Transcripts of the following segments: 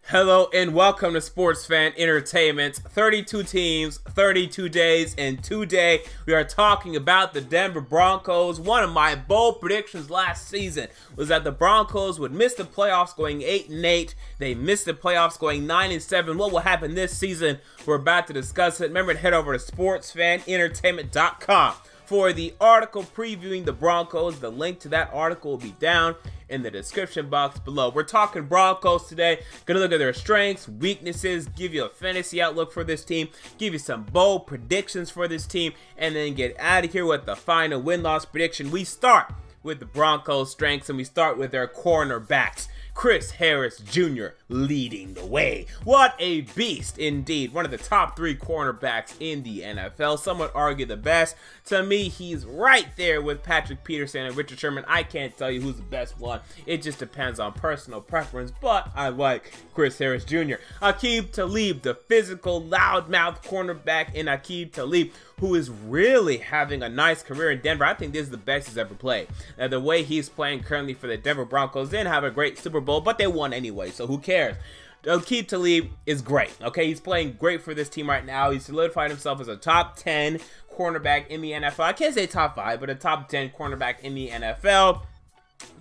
Hello and welcome to Sports Fan Entertainment. 32 teams, 32 days, and today we are talking about the Denver Broncos. One of my bold predictions last season was that the Broncos would miss the playoffs going 8-8. They missed the playoffs going 9-7. What will happen this season? We're about to discuss it. Remember to head over to sportsfanentertainment.com for the article previewing the Broncos. The link to that article will be down in the description box below. We're talking Broncos today. Gonna look at their strengths, weaknesses, give you a fantasy outlook for this team, give you some bold predictions for this team, and then get out of here with the final win-loss prediction. We start with the Broncos' strengths, and we start with their cornerbacks. Chris Harris Jr. leading the way. What a beast indeed. One of the top 3 cornerbacks in the NFL. Some would argue the best. To me, he's right there with Patrick Peterson and Richard Sherman. I can't tell you who's the best one. It just depends on personal preference, but I like Chris Harris Jr. Aqib Talib, the physical, loudmouth cornerback in Aqib Talib, who is really having a nice career in Denver. I think this is the best he's ever played. And the way he's playing currently for the Denver Broncos, didn't have a great Super Bowl, but they won anyway, so who cares? Aqib Talib is great, okay? He's playing great for this team right now. He's solidified himself as a top 10 cornerback in the NFL. I can't say top 5, but a top 10 cornerback in the NFL.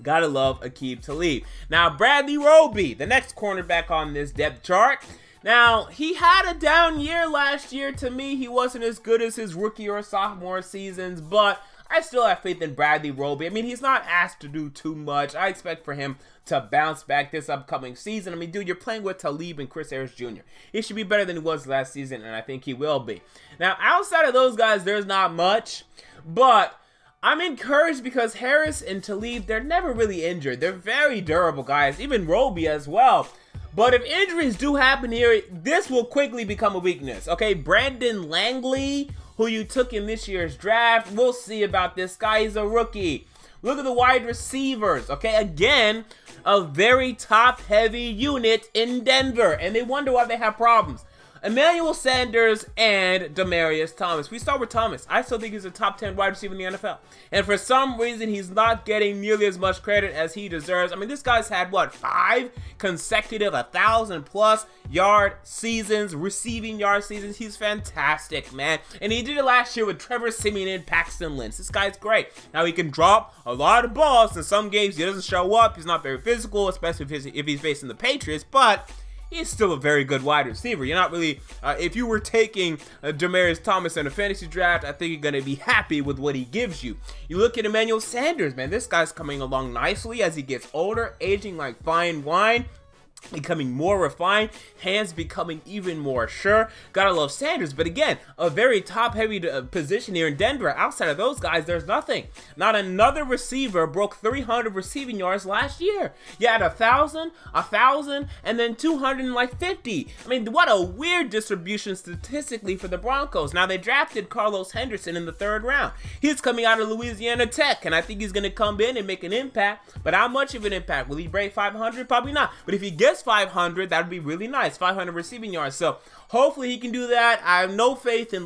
Gotta love Aqib Talib. Now, Bradley Roby, the next cornerback on this depth chart. Now, he had a down year last year. To me, he wasn't as good as his rookie or sophomore seasons, but I still have faith in Bradley Roby. I mean, he's not asked to do too much. I expect for him to bounce back this upcoming season. I mean, dude, you're playing with Talib and Chris Harris Jr. He should be better than he was last season, and I think he will be. Now, outside of those guys, there's not much, but I'm encouraged because Harris and Talib, they're never really injured. They're very durable guys, even Roby as well. But if injuries do happen here, this will quickly become a weakness. Okay, Brandon Langley, who you took in this year's draft, we'll see about this guy. He's a rookie. Look at the wide receivers. Okay, again, a very top-heavy unit in Denver, and they wonder why they have problems. Emmanuel Sanders and Demaryrius Thomas. We start with Thomas. I still think he's a top 10 wide receiver in the NFL. And for some reason, he's not getting nearly as much credit as he deserves. I mean, this guy's had, what, 5 consecutive 1,000+ yard seasons, receiving yard seasons. He's fantastic, man. And he did it last year with Trevor Siemian and Paxton Lynch. This guy's great. Now, he can drop a lot of balls. In some games, he doesn't show up. He's not very physical, especially if he's facing the Patriots. But he's still a very good wide receiver. You're not really, if you were taking Demaryrius Thomas in a fantasy draft, I think you're going to be happy with what he gives you. You look at Emmanuel Sanders, man, this guy's coming along nicely as he gets older, aging like fine wine, becoming more refined, hands becoming even more sure. Gotta love Sanders, but again, a very top-heavy position here in Denver. Outside of those guys, there's nothing. Not another receiver broke 300 receiving yards last year. You had 1,000, 1,000, and then 250. I mean, what a weird distribution statistically for the Broncos. Now, they drafted Carlos Henderson in the 3rd round. He's coming out of Louisiana Tech, and I think he's going to come in and make an impact, but how much of an impact? Will he break 500? Probably not. But if he gets 500, that would be really nice. 500 receiving yards. So hopefully he can do that. I have no faith in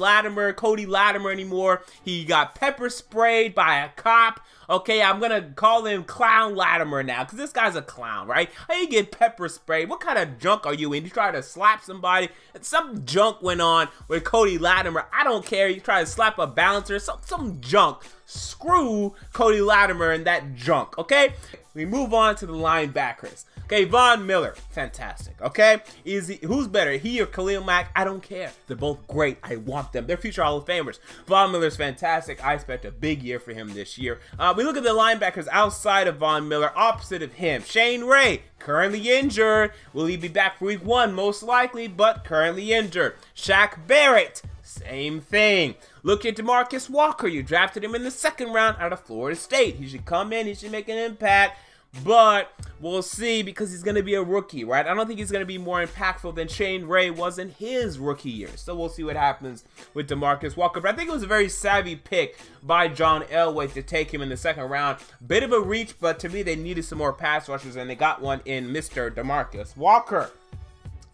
Cody Latimer anymore. He got pepper sprayed by a cop. Okay, I'm gonna call him Clown Latimer now, because this guy's a clown, right? How you get pepper sprayed? What kind of junk are you in? You try to slap somebody, and some junk went on with Cody Latimer. I don't care. You try to slap a bouncer, some junk. Screw Cody Latimer and that junk, okay? We move on to the linebackers. Okay, Von Miller, fantastic, okay? Who's better, he or Khalil Mack? I don't care. They're both great. I want them. They're future Hall of Famers. Von Miller's fantastic. I expect a big year for him this year. We look at the linebackers outside of Von Miller, opposite of him. Shane Ray, currently injured. Will he be back for week 1? Most likely, but currently injured. Shaq Barrett, same thing. Look at DeMarcus Walker. You drafted him in the 2nd round out of Florida State. He should come in. He should make an impact. But we'll see, because he's going to be a rookie, right? I don't think he's going to be more impactful than Shane Ray was in his rookie year. So we'll see what happens with DeMarcus Walker. But I think it was a very savvy pick by John Elway to take him in the 2nd round. Bit of a reach, but to me, they needed some more pass rushers, and they got one in Mr. DeMarcus Walker.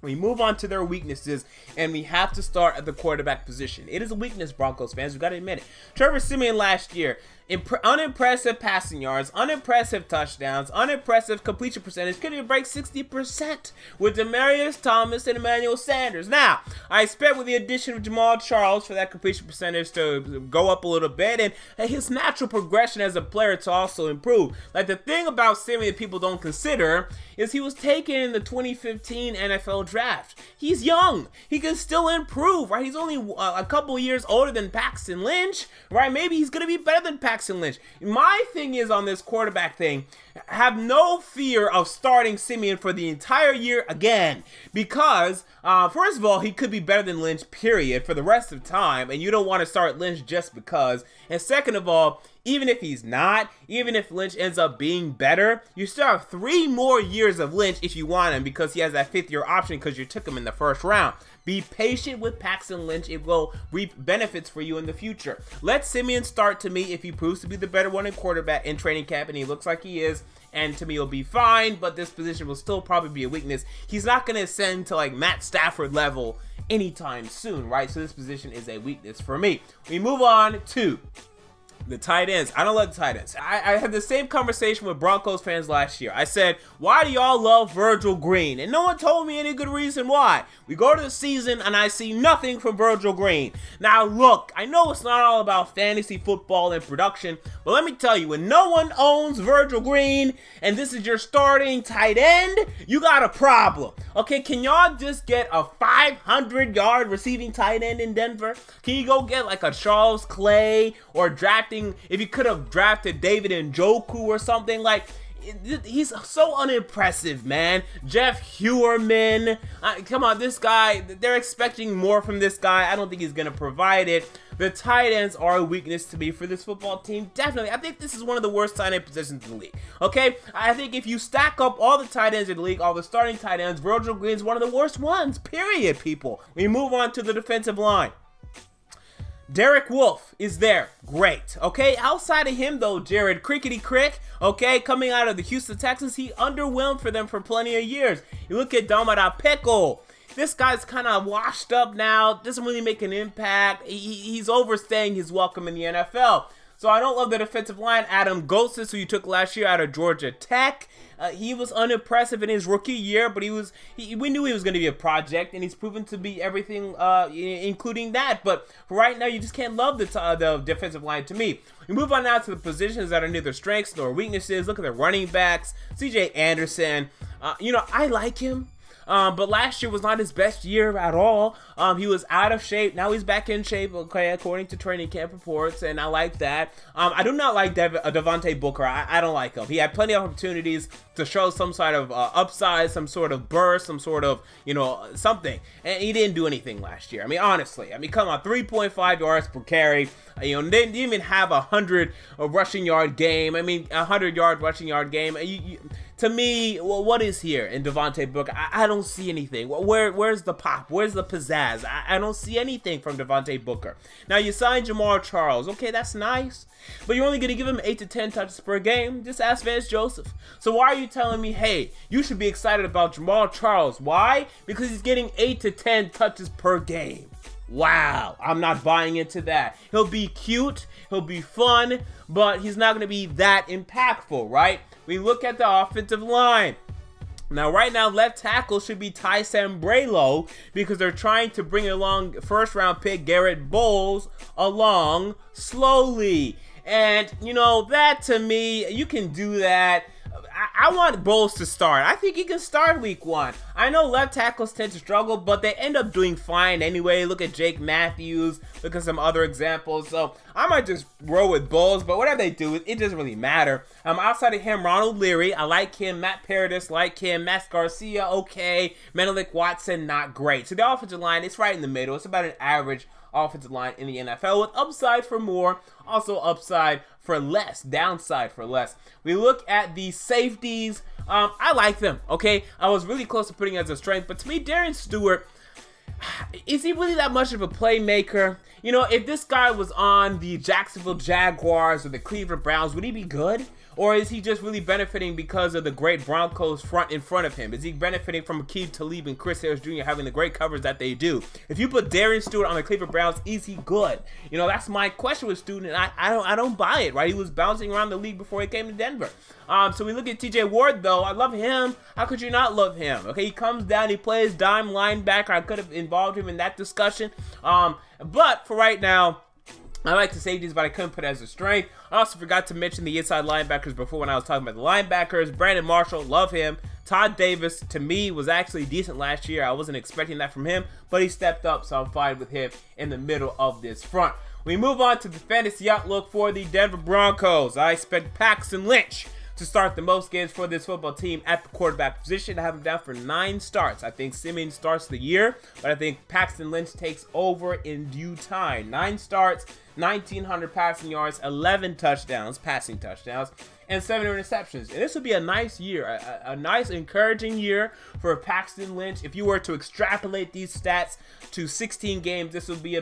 We move on to their weaknesses, and we have to start at the quarterback position. It is a weakness, Broncos fans. We've got to admit it. Trevor Siemian last year, unimpressive passing yards, unimpressive touchdowns, unimpressive completion percentage. Couldn't even break 60% with Demaryrius Thomas and Emmanuel Sanders. Now, I expect with the addition of Jamaal Charles for that completion percentage to go up a little bit, and his natural progression as a player to also improve. Like, the thing about Siemian that people don't consider is he was taken in the 2015 NFL draft. He's young. He can still improve, right? He's only a couple years older than Paxton Lynch, right? Maybe he's going to be better than Paxton Lynch. My thing is on this quarterback thing, have no fear of starting Siemian for the entire year again, because first of all, he could be better than Lynch, period, for the rest of time, and you don't want to start Lynch just because. And second of all, even if he's not, even if Lynch ends up being better, you still have 3 more years of Lynch if you want him, because he has that 5th-year option because you took him in the 1st round. Be patient with Paxton Lynch. It will reap benefits for you in the future. Let Siemian start to me if he proves to be the better one in quarterback in training camp, and he looks like he is. And to me, he'll be fine, but this position will still probably be a weakness. He's not going to ascend to like Matt Stafford level anytime soon, right? So this position is a weakness for me. We move on to the tight ends. I don't love the tight ends. I had the same conversation with Broncos fans last year. I said, why do y'all love Virgil Green? And no one told me any good reason why. We go to the season and I see nothing from Virgil Green. Now look, I know it's not all about fantasy football and production, but let me tell you, when no one owns Virgil Green and this is your starting tight end, you got a problem. Okay, can y'all just get a 500-yard receiving tight end in Denver? Can you go get like a Charles Clay, or drafting, if you could have drafted David Njoku or something? Like, he's so unimpressive, man. Jeff Heuerman, come on, this guy, they're expecting more from this guy. I don't think he's going to provide it. The tight ends are a weakness to me for this football team, definitely. I think this is one of the worst tight end positions in the league, okay? I think if you stack up all the tight ends in the league, all the starting tight ends, Virgil Green's one of the worst ones, period, people. We move on to the defensive line. Derek Wolfe is there. Great. Okay, outside of him, though, Jared Crickety Crick, okay, coming out of the Houston Texans, he underwhelmed for them for plenty of years. You look at Domada Pickle. This guy's kind of washed up now, doesn't really make an impact. He's overstaying his welcome in the NFL. So I don't love the defensive line. Adam Gostis, who you took last year out of Georgia Tech, he was unimpressive in his rookie year, but we knew he was going to be a project, and he's proven to be everything, including that. But for right now, you just can't love the defensive line to me. We move on now to the positions that are neither strengths nor weaknesses. Look at the running backs. CJ Anderson, you know, I like him. But last year was not his best year at all. He was out of shape. Now he's back in shape, okay, according to training camp reports, and I like that. I do not like Devontae Booker. I don't like him. He had plenty of opportunities to show some sort of upside, some sort of burst, some sort of, you know, something. And he didn't do anything last year. I mean, honestly. I mean, come on, 3.5 yards per carry. You know, they didn't even have a 100 rushing yard game. I mean, a 100-yard rushing yard game. To me, well, what is here in Devontae Booker? I don't see anything. Where's the pop? Where's the pizzazz? I don't see anything from Devontae Booker. Now, you signed Jamaal Charles. Okay, that's nice. But you're only going to give him 8 to 10 touches per game. Just ask Vance Joseph. So why are you telling me, hey, you should be excited about Jamaal Charles? Why? Because he's getting 8 to 10 touches per game. Wow, I'm not buying into that. He'll be cute, he'll be fun, but he's not going to be that impactful, right? We look at the offensive line. Now, right now, left tackle should be Ty Sambrailo because they're trying to bring along first-round pick Garrett Bowles along slowly. And, you know, that to me, you can do that. I want Bowles to start. I think he can start week 1. I know left tackles tend to struggle, but they end up doing fine anyway. Look at Jake Matthews. Look at some other examples. So I might just roll with Bowles, but whatever they do, it doesn't really matter. Outside of him, Ronald Leary, I like him. Matt Paradis, like him. Max Garcia, okay. Menelik Watson, not great. So the offensive line, it's right in the middle. It's about an average offensive line in the NFL with upside for more, also upside for less, downside for less. We look at the safeties. I like them, okay? I was really close to putting it as a strength, but to me, Darren Stewart, is he really that much of a playmaker? You know, if this guy was on the Jacksonville Jaguars or the Cleveland Browns, would he be good? Or is he just really benefiting because of the great Broncos front in front of him? Is he benefiting from Akeem Talib and Chris Harris Jr. having the great covers that they do? If you put Darian Stewart on the Cleveland Browns, is he good? You know, that's my question with Stewart, and I don't buy it, right? He was bouncing around the league before he came to Denver. So we look at TJ Ward, though. I love him. How could you not love him? Okay, he comes down, he plays dime linebacker. I could have involved him in that discussion. But for right now, I like the safeties, but I couldn't put it as a strength. I also forgot to mention the inside linebackers before when I was talking about the linebackers. Brandon Marshall, love him. Todd Davis, to me, was actually decent last year. I wasn't expecting that from him, but he stepped up, so I'm fine with him in the middle of this front. We move on to the fantasy outlook for the Denver Broncos. I expect Paxton Lynch to start the most games for this football team at the quarterback position. I have him down for 9 starts. I think Siemian starts the year, but I think Paxton Lynch takes over in due time. 9 starts, 1,900 passing yards, 11 touchdowns, passing touchdowns, and 7 interceptions. And this would be a nice year, a nice encouraging year for Paxton Lynch. If you were to extrapolate these stats to 16 games, this would be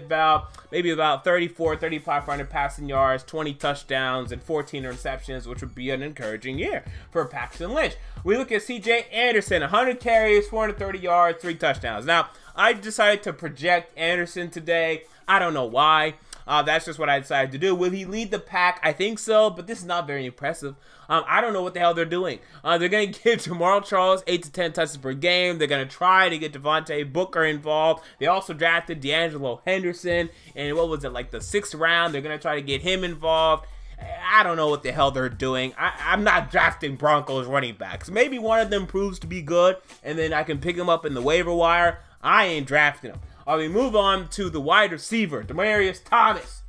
maybe about 3,500 passing yards, 20 touchdowns, and 14 interceptions, which would be an encouraging year for Paxton Lynch. We look at CJ Anderson, 100 carries, 430 yards, 3 touchdowns. Now, I decided to project Anderson today. I don't know why. That's just what I decided to do. Will he lead the pack? I think so, but this is not very impressive. I don't know what the hell they're doing. They're going to give Jamaal Charles 8 to 10 touches per game. They're going to try to get Devontae Booker involved. They also drafted D'Angelo Henderson, and what was it, like the 6th round? They're going to try to get him involved. I don't know what the hell they're doing. I'm not drafting Broncos running backs. Maybe one of them proves to be good, and then I can pick him up in the waiver wire. I ain't drafting him. We move on to the wide receiver, Demaryrius Thomas.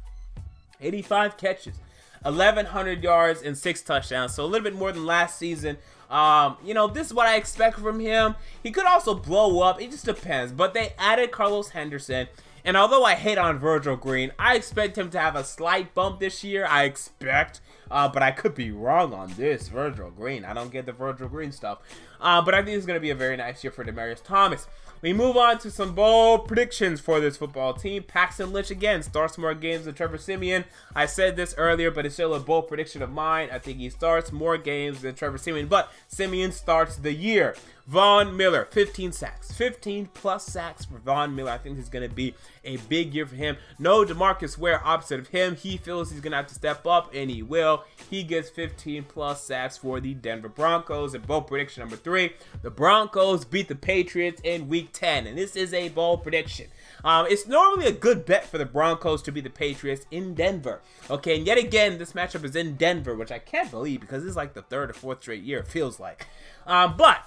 85 catches, 1,100 yards, and 6 touchdowns. So a little bit more than last season. You know, this is what I expect from him. He could also blow up. It just depends. But they added Carlos Henderson. And although I hate on Virgil Green, I expect him to have a slight bump this year. I expect. But I could be wrong on this. Virgil Green. I don't get the Virgil Green stuff. But I think it's going to be a very nice year for Demaryrius Thomas. We move on to some bold predictions for this football team. Paxton Lynch again starts more games than Trevor Siemian. I said this earlier, but it's still a bold prediction of mine. I think he starts more games than Trevor Siemian, but Siemian starts the year. Von Miller, 15 sacks. 15 plus sacks for Von Miller. I think this is going to be a big year for him. No DeMarcus Ware opposite of him. He feels he's going to have to step up, and he will. He gets 15 plus sacks for the Denver Broncos. And bold prediction number 3, the Broncos beat the Patriots in Week 10. And this is a bold prediction. It's normally a good bet for the Broncos to beat the Patriots in Denver. Okay, and yet again, this matchup is in Denver, which I can't believe because this is like the 3rd or 4th straight year, it feels like. But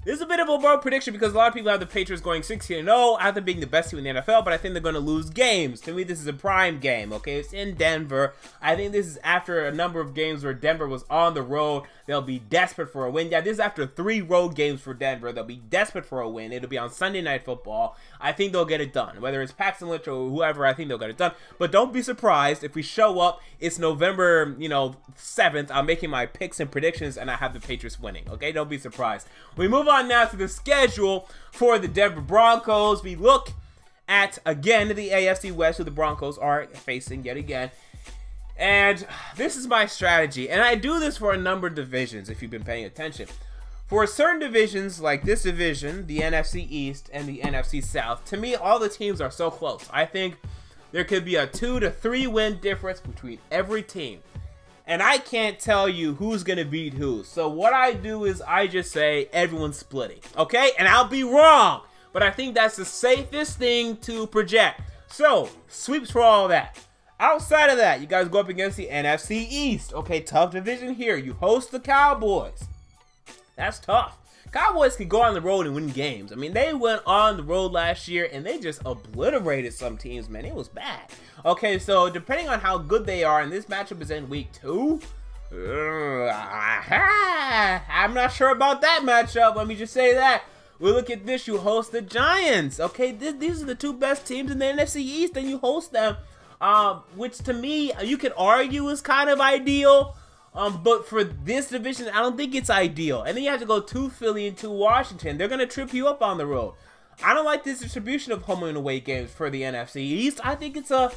this is a bit of a bold prediction because a lot of people have the Patriots going 16-0 after being the best team in the NFL, but I think they're going to lose games. To me, this is a prime game, okay? It's in Denver. I think this is after a number of games where Denver was on the road. They'll be desperate for a win. Yeah, this is after 3 road games for Denver. They'll be desperate for a win. It'll be on Sunday Night Football. I think they'll get it done. Whether it's Paxton Lynch or whoever, I think they'll get it done. But don't be surprised if we show up. It's November, 7th. I'm making my picks and predictions, and I have the Patriots winning. Okay, don't be surprised. We move on now to the schedule for the Denver Broncos. We look at, again, the AFC West, who the Broncos are facing yet again. And this is my strategy. And I do this for a number of divisions, if you've been paying attention. For certain divisions, like this division, the NFC East and the NFC South, to me, all the teams are so close. I think there could be a 2 to 3 win difference between every team. And I can't tell you who's going to beat who. So what I do is I just say everyone's splitting. Okay? And I'll be wrong. But I think that's the safest thing to project. So, sweeps for all that. Outside of that, you guys go up against the NFC East. Okay, tough division here. You host the Cowboys. That's tough. Cowboys can go on the road and win games. I mean, they went on the road last year and they just obliterated some teams, man. It was bad. Okay, so depending on how good they are, and this matchup is in Week 2, I'm not sure about that matchup. Let me just say that. We look at this. You host the Giants. Okay, these are the 2 best teams in the NFC East, and you host them. Which to me, you could argue is kind of ideal. But for this division, I don't think it's ideal. And then you have to go to Philly and to Washington. They're going to trip you up on the road. I don't like this distribution of home and away games for the NFC East. I think it's a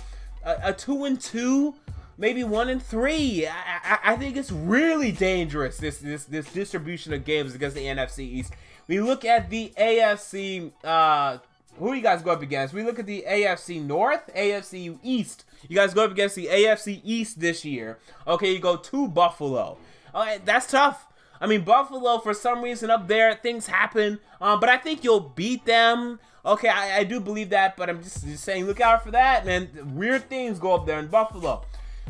2-2, maybe 1-3. I think it's really dangerous, this distribution of games against the NFC East. We look at the AFC, who you guys go up against? We look at the AFC North, AFC East. You guys go up against the AFC East this year. Okay, you go to Buffalo. That's tough. I mean, Buffalo, for some reason up there, things happen. But I think you'll beat them. Okay, I do believe that, but I'm just saying, look out for that, man. Weird things go up there in Buffalo.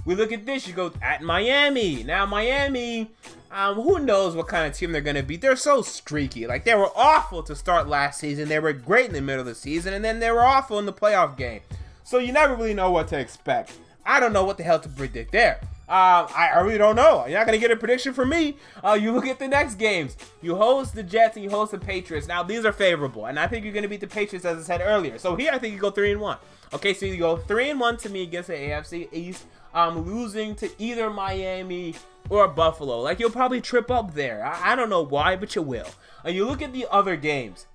We look at this, you go at Miami. Now, Miami, who knows what kind of team they're going to be. They're so streaky. Like, they were awful to start last season. They were great in the middle of the season, and then they were awful in the playoff game. So you never really know what to expect. I don't know what the hell to predict there. I really don't know. You're not going to get a prediction from me. You look at the next games. You host the Jets and you host the Patriots. Now, these are favorable, and I think you're going to beat the Patriots, as I said earlier. So here, I think you go 3-1. Okay, so you go 3-1 to me against the AFC East. Losing to either Miami or Buffalo. Like, you'll probably trip up there. I don't know why, but you will. And you look at the other games.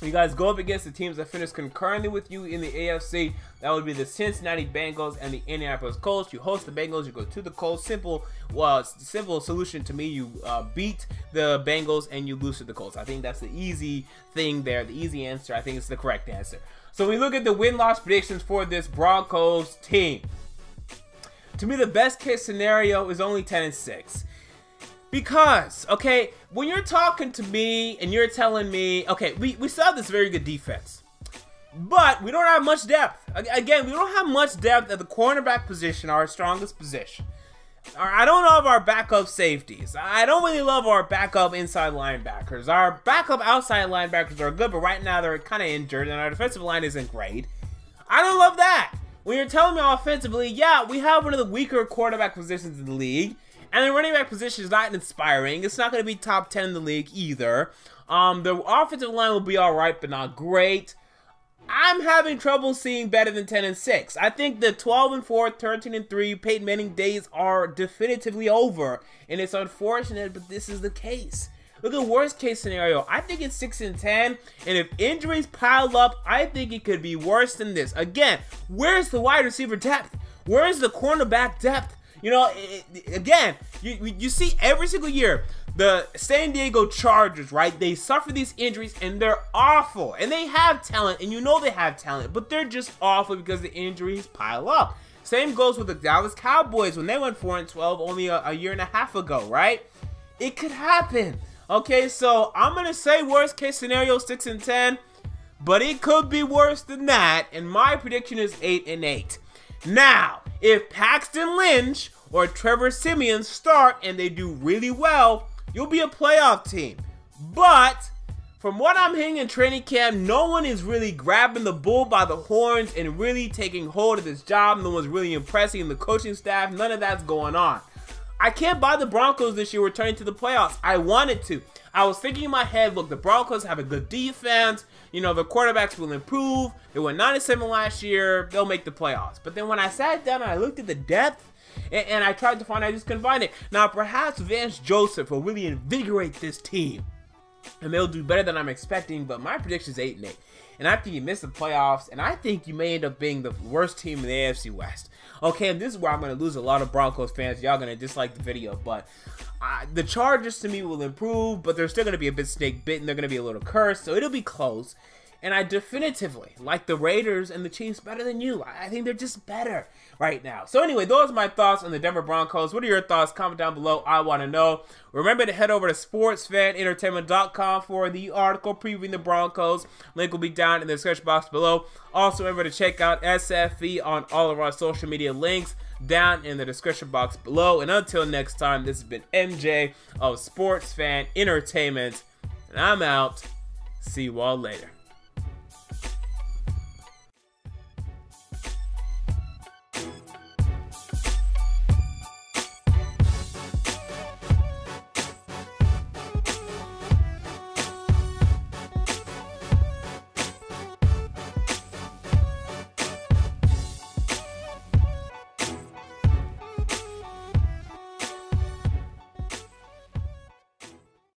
You guys go up against the teams that finished concurrently with you in the AFC. That would be the Cincinnati Bengals and the Indianapolis Colts. You host the Bengals, you go to the Colts. Simple solution to me. You beat the Bengals and you lose to the Colts. I think that's the easy thing there, the easy answer. I think it's the correct answer. So we look at the win-loss predictions for this Broncos team. To me, the best case scenario is only 10-6. Because, okay, when you're talking to me and you're telling me, okay, we still have this very good defense, but we don't have much depth. Again, we don't have much depth at the cornerback position, our strongest position. I don't love our backup safeties. I don't really love our backup inside linebackers. Our backup outside linebackers are good, but right now they're kind of injured, and our defensive line isn't great. I don't love that. When you're telling me offensively, yeah, we have one of the weaker quarterback positions in the league, and the running back position is not inspiring. It's not going to be top 10 in the league either. The offensive line will be all right, but not great. I'm having trouble seeing better than 10-6. I think the 12-4, 13-3 Peyton Manning days are definitively over, and it's unfortunate, but this is the case. Look at worst case scenario. I think it's 6-10, and if injuries pile up, I think it could be worse than this. Again, where's the wide receiver depth? Where's the cornerback depth? You know, again, you see every single year, the San Diego Chargers, right? They suffer these injuries, and they're awful. And they have talent, and you know they have talent, but they're just awful because the injuries pile up. Same goes with the Dallas Cowboys when they went 4-12 only a year and a half ago, right? It could happen. Okay, so I'm going to say worst case scenario 6-10, but it could be worse than that, and my prediction is 8-8. Now, if Paxton Lynch or Trevor Siemian start and they do really well, you'll be a playoff team. But from what I'm hearing in training camp, no one is really grabbing the bull by the horns and really taking hold of this job. No one's really impressing the coaching staff. None of that's going on. I can't buy the Broncos this year returning to the playoffs. I wanted to. I was thinking in my head, look, the Broncos have a good defense. You know, the quarterbacks will improve. They went 9-7 last year. They'll make the playoffs. But then when I sat down and I looked at the depth, and I tried to find it, I just couldn't find it. Now, perhaps Vance Joseph will really invigorate this team, and they'll do better than I'm expecting, but my prediction is 8-8. And I think you miss the playoffs, and I think you may end up being the worst team in the AFC West. Okay, and this is where I'm going to lose a lot of Broncos fans. Y'all going to dislike the video, but the Chargers to me will improve, but they're still going to be a bit snake bitten. They're going to be a little cursed, so it'll be close. And I definitively like the Raiders and the Chiefs better than you. I think they're just better right now. So anyway, those are my thoughts on the Denver Broncos. What are your thoughts? Comment down below. I want to know. Remember to head over to sportsfanentertainment.com for the article previewing the Broncos. Link will be down in the description box below. Also, remember to check out SFE on all of our social media links down in the description box below. And until next time, this has been MJ of Sports Fan Entertainment. And I'm out. See you all later.